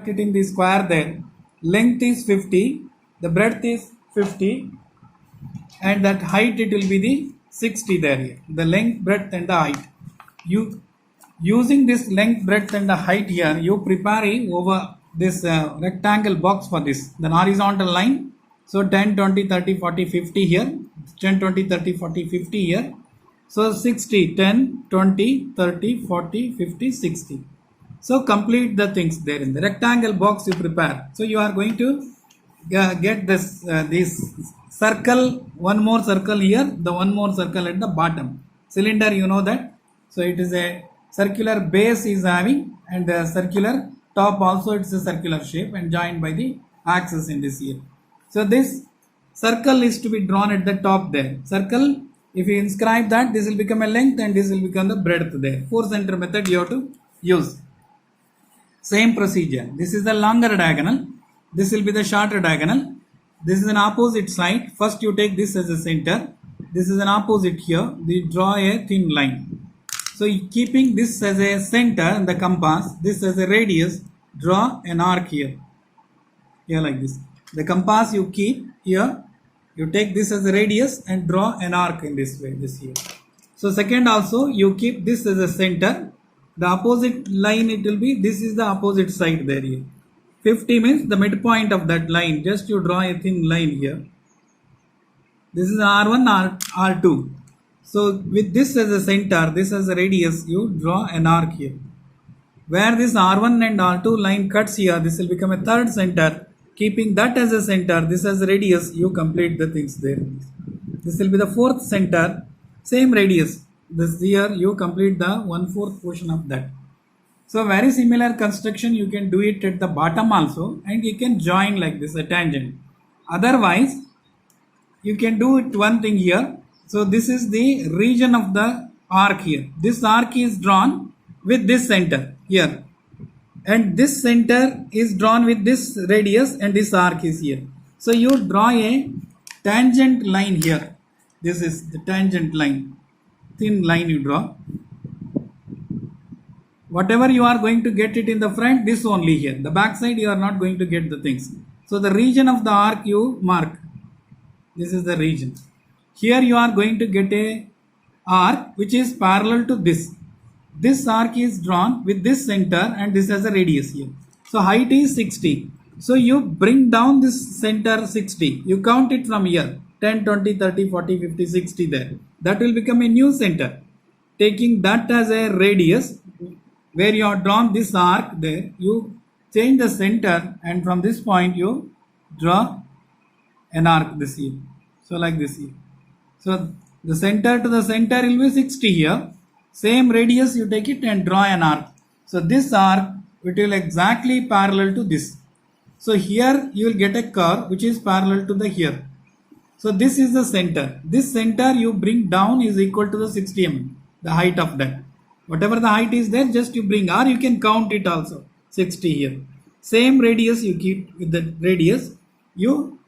it in the square there. Length is 50, the breadth is 50, and that height it will be the 60 there here. The length, breadth and the height. You using this length, breadth and the height here, you prepare over this rectangle box for this. The horizontal line. So 10, 20, 30, 40, 50 here. 10, 20, 30, 40, 50 here. So 60, 10, 20, 30, 40, 50, 60. So complete the things there in the rectangle box you prepare. So you are going to get this circle, one more circle here, the one more circle at the bottom. Cylinder, you know that. So it is a circular base is having, and the circular top also it's a circular shape and joined by the axis in this here. So this circle is to be drawn at the top there. Circle, if you inscribe that, this will become a length and this will become the breadth there. 4 center method you have to use. Same procedure. This is the longer diagonal. This will be the shorter diagonal. This is an opposite side. First you take this as a center. This is an opposite here. We draw a thin line. So keeping this as a center in the compass, this as a radius, draw an arc here. Here like this. The compass you keep here. You take this as a radius and draw an arc in this way, this here. So second also you keep this as a center. The opposite line it will be, this is the opposite side there here. 50 means the midpoint of that line. Just you draw a thin line here. This is R1, R2. So with this as a center, this as a radius, you draw an arc here. Where this R1 and R2 line cuts here, this will become a third center. Keeping that as a center, this as a radius, you complete the things there. This will be the fourth center, same radius. This here you complete the 1/4 portion of that. So very similar construction, you can do it at the bottom also, and you can join like this, a tangent. Otherwise, you can do it one thing here. So this is the region of the arc here. This arc is drawn with this center here. And this center is drawn with this radius and this arc is here. So you draw a tangent line here. This is the tangent line. Thin line you draw. Whatever you are going to get it in the front, this only here. The back side you are not going to get the things. So the region of the arc you mark. This is the region. Here you are going to get a arc which is parallel to this. This arc is drawn with this center and this as a radius here. So height is 60. So you bring down this center 60. You count it from here. 10, 20, 30, 40, 50, 60 there. That will become a new center. Taking that as a radius, where you have drawn this arc there, you change the center and from this point you draw an arc this here. So like this here. So the center to the center will be 60 here. Same radius you take it and draw an arc. So this arc it will exactly parallel to this. So here you will get a curve which is parallel to the here. So this is the center. This center you bring down is equal to the 60 mm, the height of that. Whatever the height is there, just you bring, or you can count it also, 60 here. Same radius you keep with the radius. You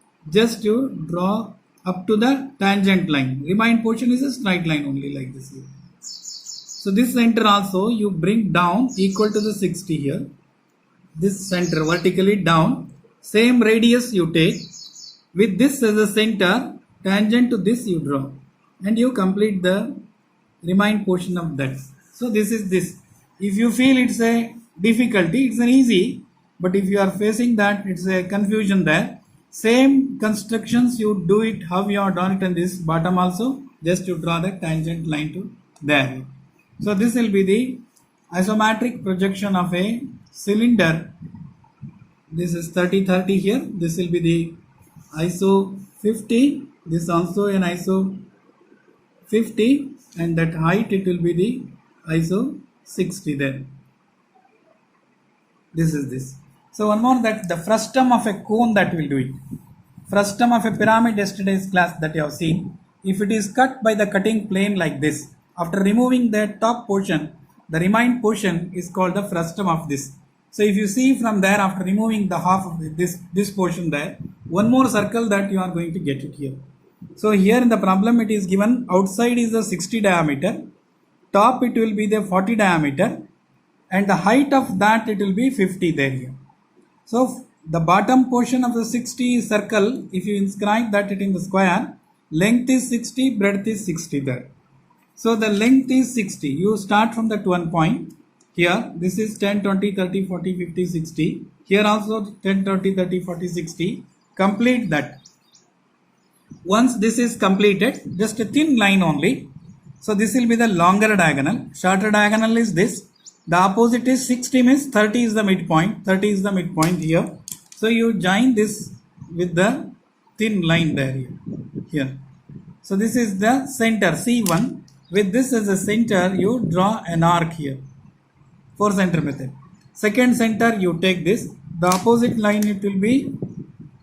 draw up to the tangent line. Remain portion is a straight line only like this here. So this center also you bring down equal to the 60 here. This center vertically down. Same radius you take. With this as a center, tangent to this you draw. And you complete the remain portion of that. So this is this. If you feel it's a difficulty, it's an easy. But if you are facing that, it's a confusion there. Same constructions you do it how you have done it in this bottom also. Just you draw the tangent line to there. So this will be the isometric projection of a cylinder. This is 30-30 here. This will be the ISO 50. This also an ISO 50, and that height it will be the ISO 60 there. This is this. So one more, that the frustum of a cone that will do it. Frustum of a pyramid, yesterday's class that you have seen. If it is cut by the cutting plane like this, after removing the top portion, the remaining portion is called the frustum of this. So if you see from there, after removing the half of this portion there, one more circle that you are going to get it here. So here in the problem it is given outside is the 60 diameter, top it will be the 40 diameter, and the height of that it will be 50 there here. So the bottom portion of the 60 circle, if you inscribe that it in the square, length is 60, breadth is 60 there. So the length is 60. You start from that one point. Here, this is 10, 20, 30, 40, 50, 60. Here also 10, 20, 30, 40, 60. Complete that. Once this is completed, just a thin line only. So this will be the longer diagonal. Shorter diagonal is this. The opposite is 60 means 30 is the midpoint. 30 is the midpoint here. So you join this with the thin line there here. So this is the center C1. With this as a center, you draw an arc here. 4 center method. Second center, you take this. The opposite line it will be,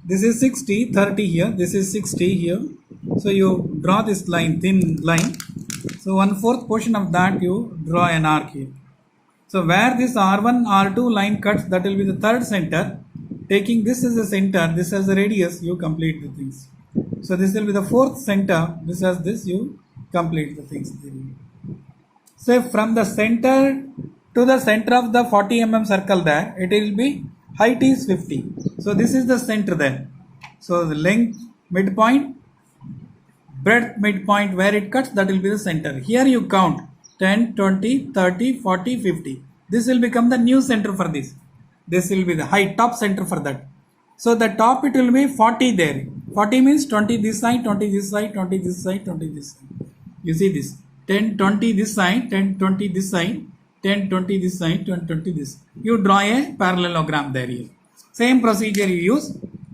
this is 60, 30 here. This is 60 here. So you draw this line, thin line. So 1/4 portion of that you draw an arc here. So where this R1, R2 line cuts, that will be the third center. Taking this as a center, this as a radius, you complete the things. So this will be the fourth center. This as this, you complete the things. So from the center to the center of the 40 mm circle there, it will be height is 50. So this is the center there. So the length midpoint, breadth midpoint where it cuts, that will be the center. Here you count 10, 20, 30, 40, 50. This will become the new center for this. This will be the height, top center for that. So the top it will be 40 there. 40 means 20 this side, 20 this side, 20 this side, 20 this side. You see this. 10, 20 this side, 10, 20 this side, 10, 20 this side, 10, 20 this. You draw a parallelogram there here. Same procedure you use.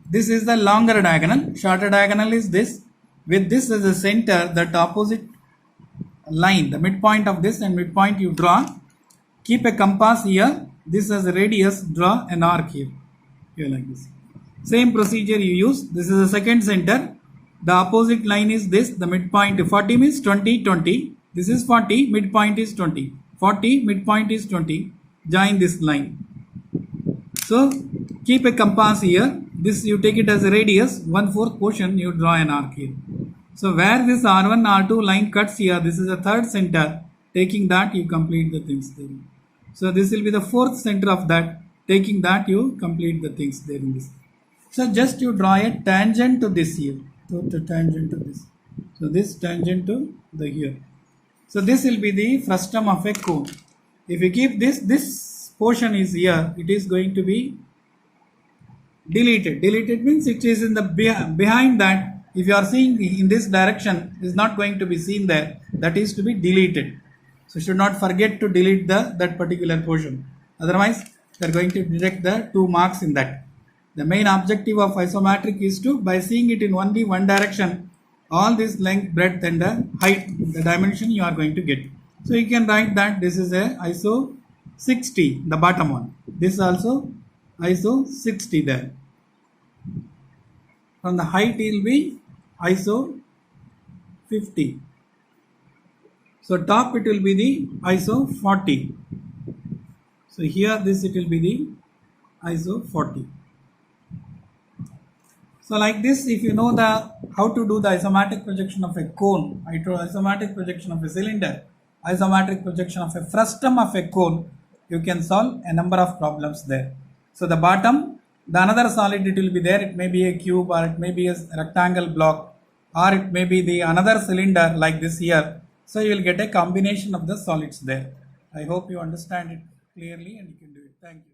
This is the longer diagonal. Shorter diagonal is this. With this as a center, that opposite line, the midpoint of this and midpoint you draw. Keep a compass here. This as a radius, draw an arc here. Here like this. Same procedure you use. This is the second center. The opposite line is this. The midpoint 40 means 20, 20. This is 40, midpoint is 20. 40, midpoint is 20. Join this line. So keep a compass here. This you take it as a radius. 1/4 portion you draw an arc here. So where this R1, R2 line cuts here, this is the third center. Taking that you complete the things there. So this will be the fourth center of that. Taking that you complete the things there in this. So just you draw a tangent to this here. So the tangent to this. So this tangent to the here. So this will be the frustum of a cone. If you keep this portion is here, it is going to be deleted. Deleted means it is in the behind that. If you are seeing in this direction, is not going to be seen there. That is to be deleted. So should not forget to delete that particular portion. Otherwise, they are going to deduct the 2 marks in that. The main objective of isometric is to, by seeing it in only one direction, all this length, breadth and the height, the dimension you are going to get. So you can write that this is a ISO 60, the bottom one. This also ISO 60 there. From the height it will be ISO 50. So top it will be the ISO 40. So here this it will be the ISO 40. So like this, if you know how to do the isometric projection of a cone, isometric projection of a cylinder, isometric projection of a frustum of a cone, you can solve a number of problems there. So the bottom, the another solid it will be there. It may be a cube or it may be a rectangle block or it may be the another cylinder like this here. So you will get a combination of the solids there. I hope you understand it clearly and you can do it. Thank you.